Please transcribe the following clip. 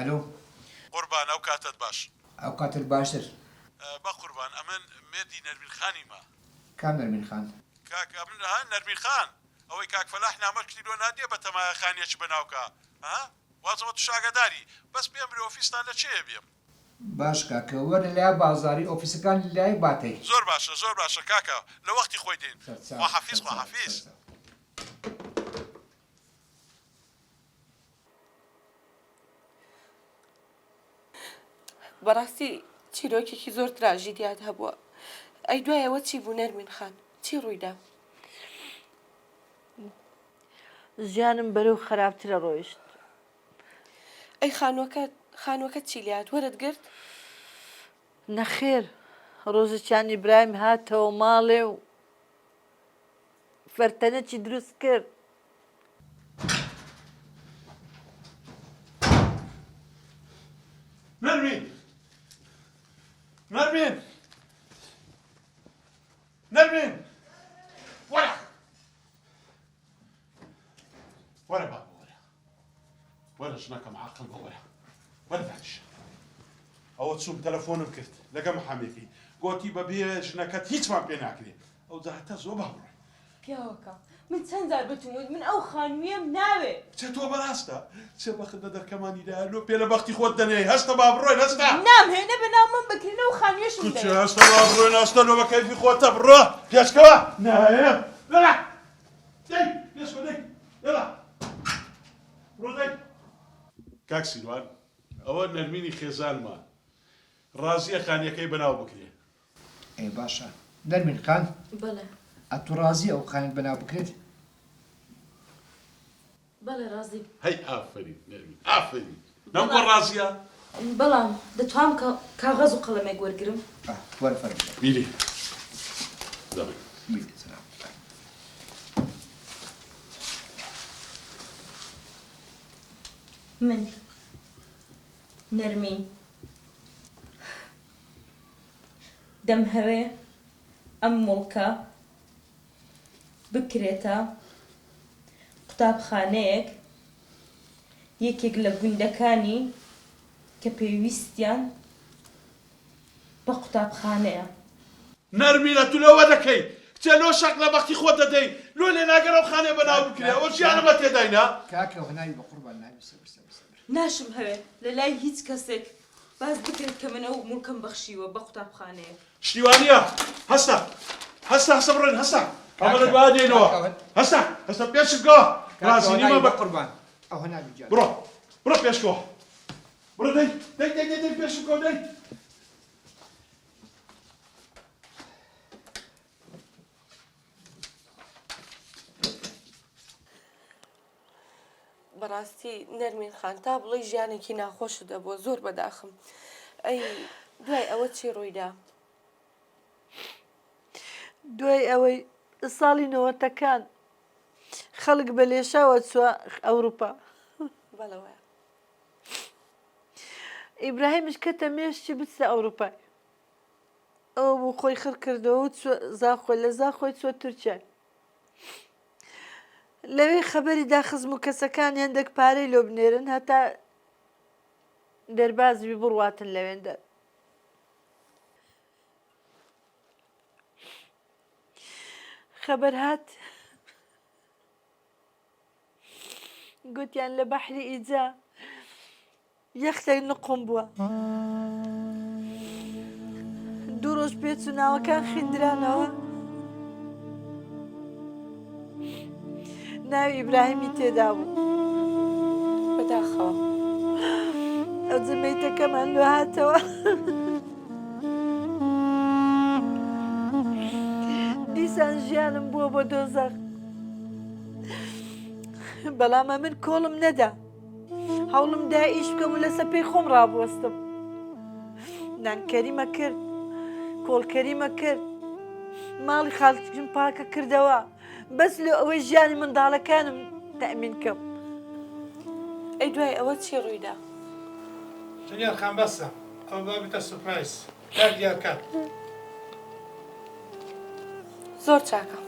الو قوربان ئەو کاتت باش ئەو کاتت باشتر. بە قوربان ئەمن مێردی نەرمین خانیمە. کام نەرمین خان؟ کاک ئەمن نەرمین خان ئەوەی کاک فەلاح نامە کردیلۆ نادێ بە تەمایە خانیەکی بەناوکە وازەوە تو شاگەداری بەس پێم برێ ئۆفیستان لە چێە بێم. باش کاکە وەرە لای بازاری ئۆفیسەکان لای باتەی. زۆر باشە کاکە لە وەختی خۆی دێن. خواحافیز. بەڕاستی چیرۆکێکی زۆر تراژی دیات هەبووە. ئەی دوایەوە چی بوو نەرمین خان؟ چی ڕوویدا؟ ژیانم بەرەو خراپترە ڕۆیشت. ئەی خانووەکە چی لات وەرت گرت؟ نەخێر ڕۆژێکیان ئیبراهیم هاتەوە ماڵێ و فەرتەنەکی دروست کرد. نەرمین وەرە بابا وەرە ژنەکەم عاقڵ بە وەرە دانیشە. ئەوە چوم تەلەفۆنم کرد لەگەم حەمێکی گوتی بەبێ ژنەکەت هیچمان پێ ناکرێت ئەو جاهتە زۆر باوڕێ. پیاوەکە من چەند جار بتومت من ئەو خانوویەم ناوێ. چێ تۆ بەڕاستە چێ بەخت لە دەرکەمانیدا لۆ پێ لە بەختی خۆت دەنێ هەستە با بڕۆین هەستا نامهێنە بەناو من بکردنە و خانوویەشم چێ هەستە با بڕۆین هەستە لۆ بە کەیفی خۆتە بڕۆ پێشکەوە نایە لەلا دەی پێشکە دەی لەلا بڕۆ دەی. کاک سیروان ئەوە نەرمینی خێزانمە ڕازیە خانیەکەی بەناو بکرێ. ئێ باشە نەرمین خان بەڵێ ئەتو ڕازی ئەو خانت بەناو بکرێت؟ بەڵێ ڕازی هەی ئافرین نەرمین ئافرین نەمگۆ ڕازیە بەڵام دەتوانم کاغەز و قەڵەمێک وەرگرم. وەرە فەرموو. بیری من نەرمین دەم هەوێ ئەم مڵکە بکرێتە قوتابخانەیەک یەکێک لە گوندەکانی کە پێویستیان بە قوتابخانەیە. نەرمینە تو لەوە دەکەی کچە لۆ شەق لە بەختی خۆت دەدەی لۆ لێ ناگەرە و خانێ بەناو بکرێ ئەوە ژیانەمە تێداینا. کاکە هەناوی بە قوربان ناوی سەبر. ناشم هەوێ لە لای هیچ کەسێک باز بکرێت کە منە و مڵکەم بەخشیوە بە قوتابخانەیە. شتیوانیە هەستا بڕێن هەستا ئەمە لە دوای دێنەوە هەستا پێشکۆ ڕازی نیمە بە قوربان ئەو هەناوی جان بڕۆ پێشکۆ بڕۆ دەی پێشکۆ دەی. بەڕاستی نەرمین خان تا بڵێ ژیانێکی ناخۆشت دەبووە زۆر بەداخم. ئەی دوای ئەوە چی ڕوویدا؟ دوای ئەوەی ساڵی نەوەتەکان خەڵک بە لێشاوە چوە ئەوروپا. بەڵەوە ئیبراهیمش کەتە مێشتی بچە ئەوروپای. ئەوە بوو خۆی خڕ کردەوە و زاخۆی لە زاخۆی چوە تورکیای. لەوێ خەبەری داخزم و کەسەکان هەندێک پارەی لۆ بنێرن هەتا دەربازوی بڕواتن لەوێندە. خەبەر هات گوتیان لە بەحری ئیجا یەختێک نقم بووە. 2 ڕۆژ پێچوو ناوەکان خیندرانەوە. ناوی ئیبراهیمی تێدا بوو. بەداخەوە ئەو جمەیتەکەمان لۆ هاتەوە. دیسان ژیانم بووە بۆ دۆزەخ. بەڵام من کۆڵم نەدا هەوڵم دا ئیش بکەم و لەسەر پێی خۆم ڕابوەستم. نانکەریمە کرد کۆڵکەریمە کرد ماڵی خاڵکیم پاکە کردەوە بەس لە ئەوەی ژیانی منداڵەکانم تەمین کەم. ئەی دوای ئەوە چی ڕوویدا؟ جنیار خان بەسە ئەو بابێتە سوپرایز کار دیار کات. زۆر چاکە.